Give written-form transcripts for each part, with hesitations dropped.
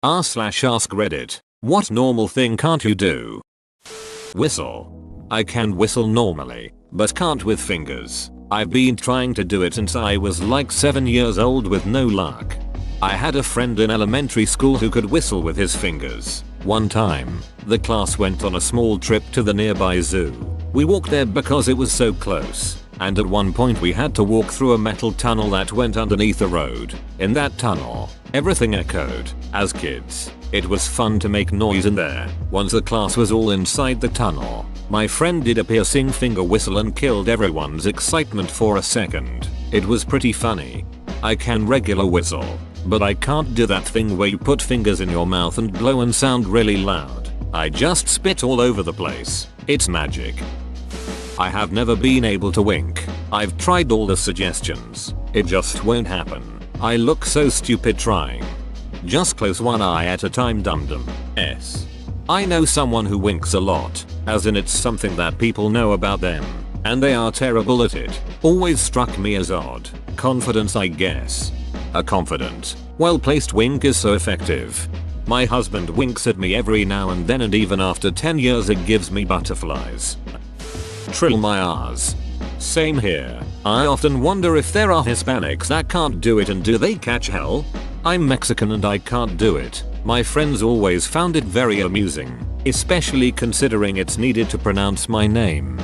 r/ask Reddit. What normal thing can't you do? Whistle. I can whistle normally, but can't with fingers. I've been trying to do it since I was like 7 years old with no luck. I had a friend in elementary school who could whistle with his fingers. One time, the class went on a small trip to the nearby zoo. We walked there because it was so close, and at one point we had to walk through a metal tunnel that went underneath a road. In that tunnel, everything echoed. As kids, it was fun to make noise in there. Once the class was all inside the tunnel, my friend did a piercing finger whistle and killed everyone's excitement for a second. It was pretty funny. I can regular whistle, but I can't do that thing where you put fingers in your mouth and blow and sound really loud. I just spit all over the place. It's magic. I have never been able to wink. I've tried all the suggestions. It just won't happen. I look so stupid trying. Just close one eye at a time, dum dum. S. I know someone who winks a lot, as in it's something that people know about them, and they are terrible at it. Always struck me as odd. Confidence, I guess. A confident, well-placed wink is so effective. My husband winks at me every now and then, and even after 10 years it gives me butterflies. Trill my R's. Same here. I often wonder if there are Hispanics that can't do it, and do they catch hell? I'm Mexican and I can't do it. My friends always found it very amusing, especially considering it's needed to pronounce my name.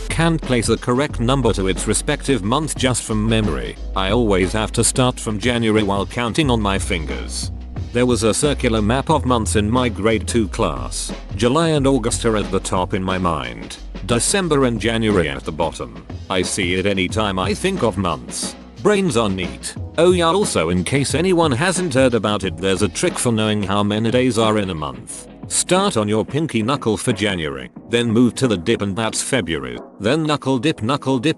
Can't place the correct number to its respective month just from memory. I always have to start from January while counting on my fingers. There was a circular map of months in my grade 2 class. July and August are at the top in my mind. December and January at the bottom. I see it anytime I think of months. Brains are neat. Oh yeah, also in case anyone hasn't heard about it, there's a trick for knowing how many days are in a month. Start on your pinky knuckle for January, then move to the dip and that's February. Then knuckle dip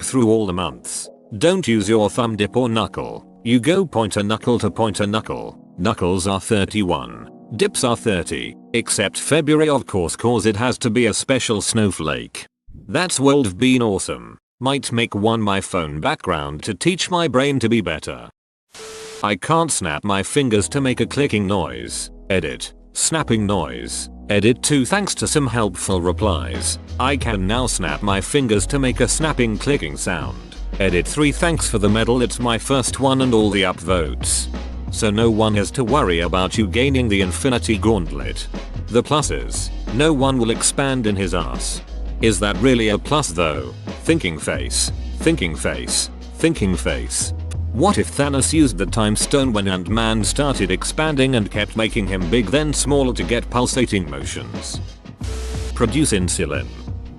through all the months. Don't use your thumb dip or knuckle. You go pointer knuckle to pointer knuckle. Knuckles are 31. Dips are 30. Except February, of course, cause it has to be a special snowflake. That's world been awesome. Might make one my phone background to teach my brain to be better. I can't snap my fingers to make a clicking noise. Edit. Snapping noise. Edit 2. Thanks to some helpful replies, I can now snap my fingers to make a snapping clicking sound. Edit 3. Thanks for the medal, it's my first one and all the upvotes. So no one has to worry about you gaining the Infinity Gauntlet. The plus is, no one will expand in his ass. Is that really a plus though? Thinking face. Thinking face. Thinking face. What if Thanos used the time stone when Ant-Man started expanding and kept making him big then smaller to get pulsating motions? Produce insulin.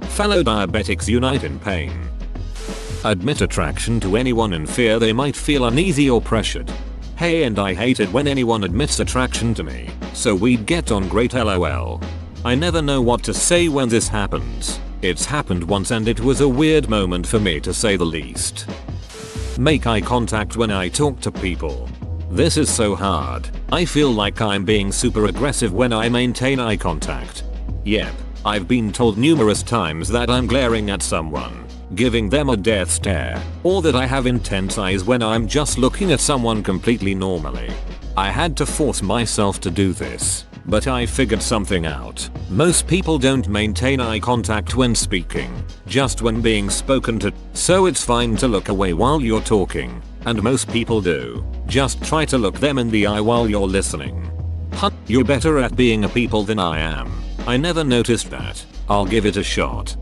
Fellow diabetics unite in pain. Admit attraction to anyone in fear they might feel uneasy or pressured. Hey, and I hate it when anyone admits attraction to me, so we'd get on great, lol. I never know what to say when this happens. It's happened once and it was a weird moment for me, to say the least. Make eye contact when I talk to people. This is so hard. I feel like I'm being super aggressive when I maintain eye contact. Yep, I've been told numerous times that I'm glaring at someone, giving them a death stare, or that I have intense eyes when I'm just looking at someone completely normally. I had to force myself to do this, but I figured something out. Most people don't maintain eye contact when speaking, just when being spoken to, so it's fine to look away while you're talking, and most people do. Just try to look them in the eye while you're listening. You're better at being a people than I am. I never noticed that. I'll give it a shot.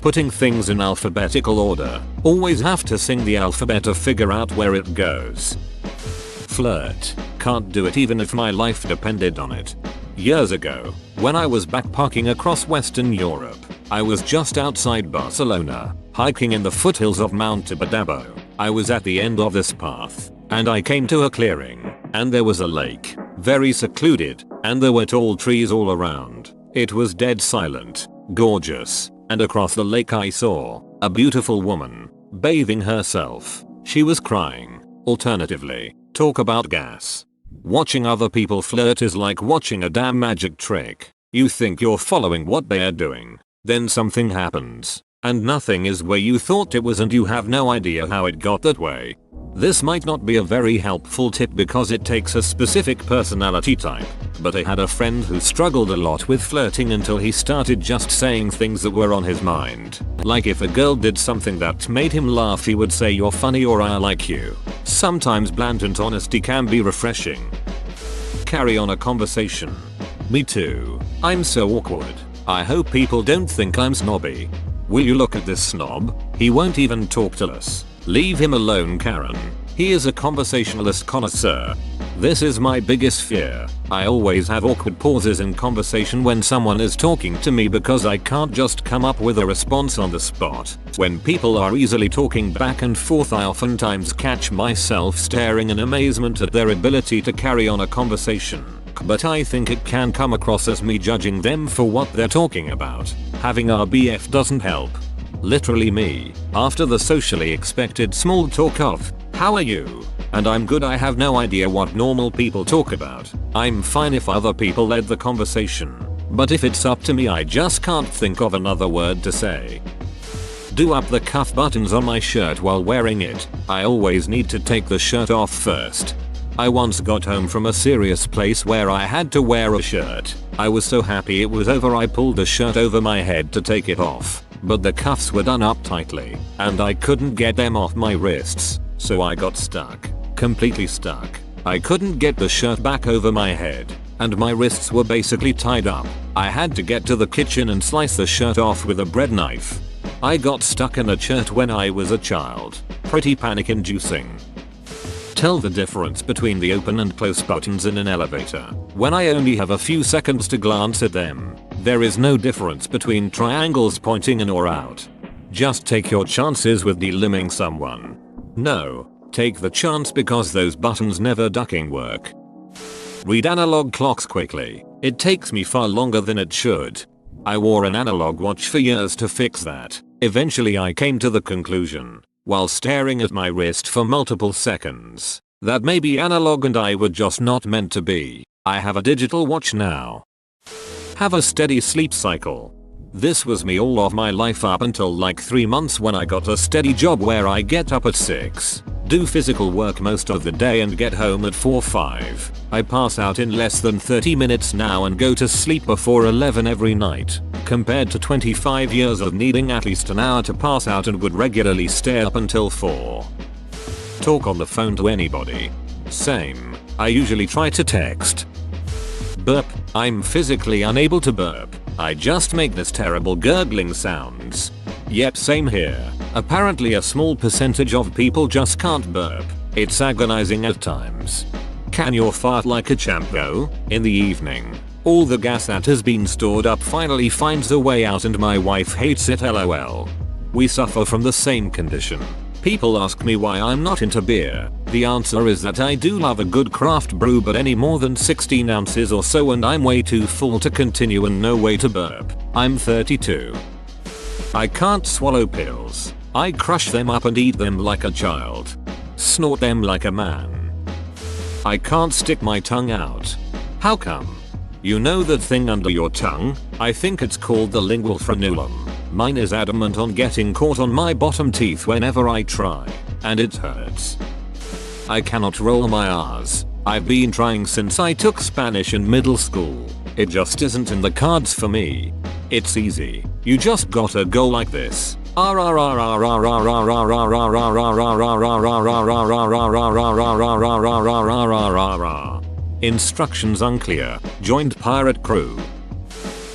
Putting things in alphabetical order. Always have to sing the alphabet to figure out where it goes. Flirt. Can't do it even if my life depended on it. Years ago, when I was backpacking across Western Europe, I was just outside Barcelona, hiking in the foothills of Mount Tibidabo. I was at the end of this path, and I came to a clearing, and there was a lake, very secluded, and there were tall trees all around. It was dead silent, gorgeous, and across the lake I saw a beautiful woman, bathing herself. She was crying. Alternatively, talk about gas. Watching other people flirt is like watching a damn magic trick. You think you're following what they are doing, then something happens, and nothing is where you thought it was and you have no idea how it got that way. This might not be a very helpful tip because it takes a specific personality type, but I had a friend who struggled a lot with flirting until he started just saying things that were on his mind. Like if a girl did something that made him laugh, he would say "you're funny" or "I like you." Sometimes blatant honesty can be refreshing. Carry on a conversation. Me too. I'm so awkward. I hope people don't think I'm snobby. Will you look at this snob? He won't even talk to us. Leave him alone, Karen. He is a conversationalist connoisseur. This is my biggest fear. I always have awkward pauses in conversation when someone is talking to me because I can't just come up with a response on the spot. When people are easily talking back and forth, I oftentimes catch myself staring in amazement at their ability to carry on a conversation. But I think it can come across as me judging them for what they're talking about. Having RBF doesn't help. Literally me, after the socially expected small talk of, "How are you?" and "I'm good," I have no idea what normal people talk about. I'm fine if other people led the conversation, but if it's up to me, I just can't think of another word to say. Do up the cuff buttons on my shirt while wearing it. I always need to take the shirt off first. I once got home from a serious place where I had to wear a shirt. I was so happy it was over I pulled the shirt over my head to take it off, but the cuffs were done up tightly, and I couldn't get them off my wrists, so I got stuck. Completely stuck. I couldn't get the shirt back over my head, and my wrists were basically tied up. I had to get to the kitchen and slice the shirt off with a bread knife. I got stuck in a shirt when I was a child. Pretty panic inducing. Tell the difference between the open and close buttons in an elevator. When I only have a few seconds to glance at them, there is no difference between triangles pointing in or out. Just take your chances with delimbing someone. No, take the chance because those buttons never ducking work. Read analog clocks quickly. It takes me far longer than it should. I wore an analog watch for years to fix that. Eventually I came to the conclusion, while staring at my wrist for multiple seconds, that maybe analog and I were just not meant to be. I have a digital watch now. Have a steady sleep cycle. This was me all of my life up until like 3 months when I got a steady job where I get up at 6, do physical work most of the day and get home at 4-5. I pass out in less than 30 minutes now and go to sleep before 11 every night, compared to 25 years of needing at least an hour to pass out and would regularly stay up until 4. Talk on the phone to anybody. Same. I usually try to text. Burp. I'm physically unable to burp. I just make this terrible gurgling sounds. Yep, same here. Apparently a small percentage of people just can't burp. It's agonizing at times. Can your fart like a champ though? In the evening, all the gas that has been stored up finally finds a way out and my wife hates it, lol. We suffer from the same condition. People ask me why I'm not into beer. The answer is that I do love a good craft brew, but any more than 16 ounces or so and I'm way too full to continue and no way to burp. I'm 32. I can't swallow pills. I crush them up and eat them like a child. Snort them like a man. I can't stick my tongue out. How come? You know that thing under your tongue? I think it's called the lingual frenulum. Mine is adamant on getting caught on my bottom teeth whenever I try, and it hurts. I cannot roll my R's. I've been trying since I took Spanish in middle school. It just isn't in the cards for me. It's easy. You just gotta go like this. Instructions unclear. Joined pirate crew.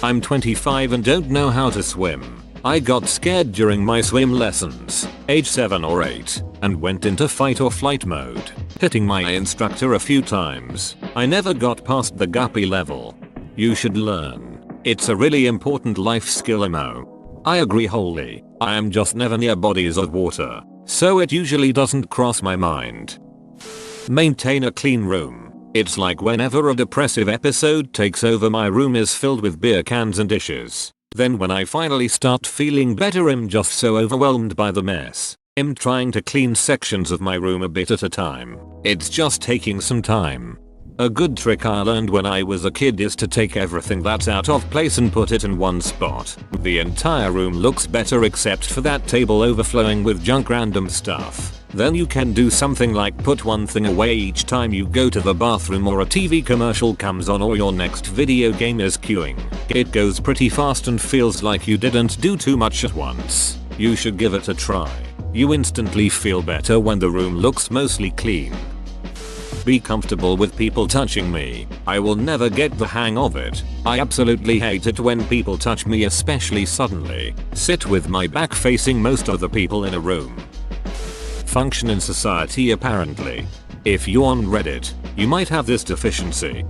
I'm 25 and don't know how to swim. I got scared during my swim lessons, age 7 or 8, and went into fight or flight mode, hitting my instructor a few times. I never got past the guppy level. You should learn. It's a really important life skill, Mo. I agree wholly. I am just never near bodies of water, so it usually doesn't cross my mind. Maintain a clean room. It's like whenever a depressive episode takes over, my room is filled with beer cans and dishes. Then when I finally start feeling better, I'm just so overwhelmed by the mess. I'm trying to clean sections of my room a bit at a time. It's just taking some time. A good trick I learned when I was a kid is to take everything that's out of place and put it in one spot. The entire room looks better except for that table overflowing with junk random stuff. Then you can do something like put one thing away each time you go to the bathroom or a TV commercial comes on or your next video game is queuing. It goes pretty fast and feels like you didn't do too much at once. You should give it a try. You instantly feel better when the room looks mostly clean. Be comfortable with people touching me. I will never get the hang of it. I absolutely hate it when people touch me, especially suddenly. Sit with my back facing most of the people in a room. Function in society apparently. If you're on Reddit, you might have this deficiency.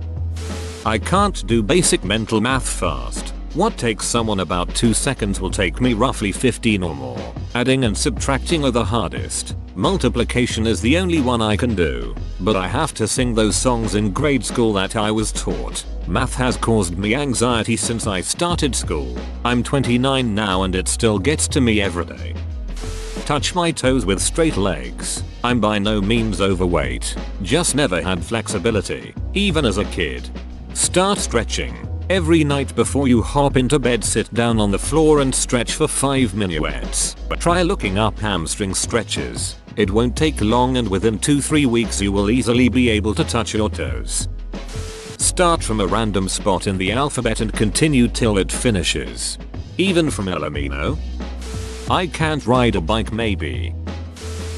I can't do basic mental math fast. What takes someone about 2 seconds will take me roughly 15 or more. Adding and subtracting are the hardest. Multiplication is the only one I can do. But I have to sing those songs in grade school that I was taught. Math has caused me anxiety since I started school. I'm 29 now and it still gets to me every day. Touch my toes with straight legs. I'm by no means overweight. Just never had flexibility, even as a kid. Start stretching. Every night before you hop into bed, sit down on the floor and stretch for 5 minuets. Try looking up hamstring stretches. It won't take long and within 2-3 weeks you will easily be able to touch your toes. Start from a random spot in the alphabet and continue till it finishes. Even from El Amino? I can't ride a bike maybe.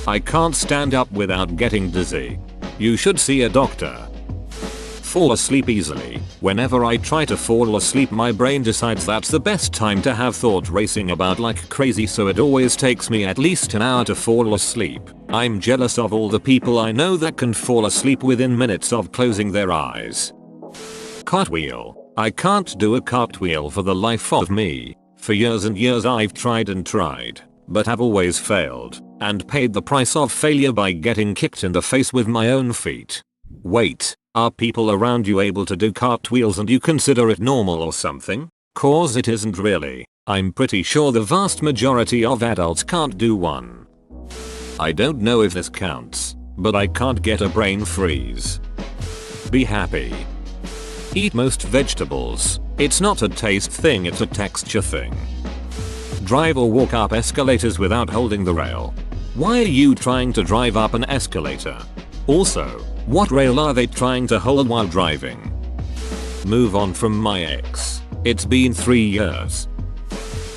I can't stand up without getting dizzy. You should see a doctor. Fall asleep easily. Whenever I try to fall asleep my brain decides that's the best time to have thought racing about like crazy, so it always takes me at least an hour to fall asleep. I'm jealous of all the people I know that can fall asleep within minutes of closing their eyes. Cartwheel. I can't do a cartwheel for the life of me. For years and years I've tried and tried, but have always failed, and paid the price of failure by getting kicked in the face with my own feet. Wait, are people around you able to do cartwheels and you consider it normal or something? Cause it isn't really. I'm pretty sure the vast majority of adults can't do one. I don't know if this counts, but I can't get a brain freeze. Be happy. Eat most vegetables. It's not a taste thing, it's a texture thing. Drive or walk up escalators without holding the rail. Why are you trying to drive up an escalator? Also, what rail are they trying to hold while driving? Move on from my ex. It's been 3 years.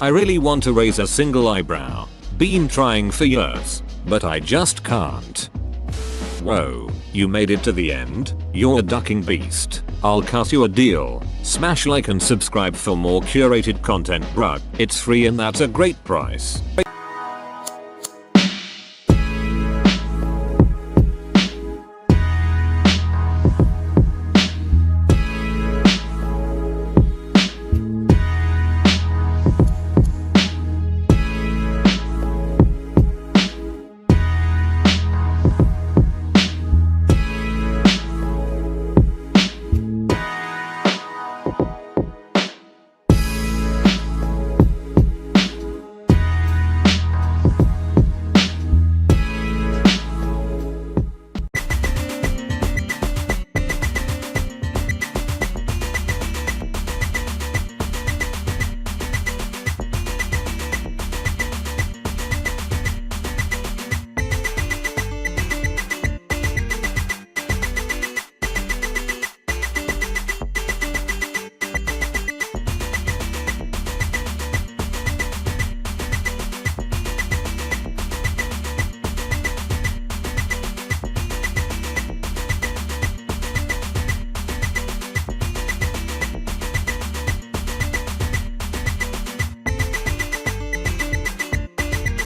I really want to raise a single eyebrow. Been trying for years, but I just can't. Whoa, you made it to the end? You're a ducking beast. I'll cut you a deal. Smash like and subscribe for more curated content, bruh. It's free and that's a great price.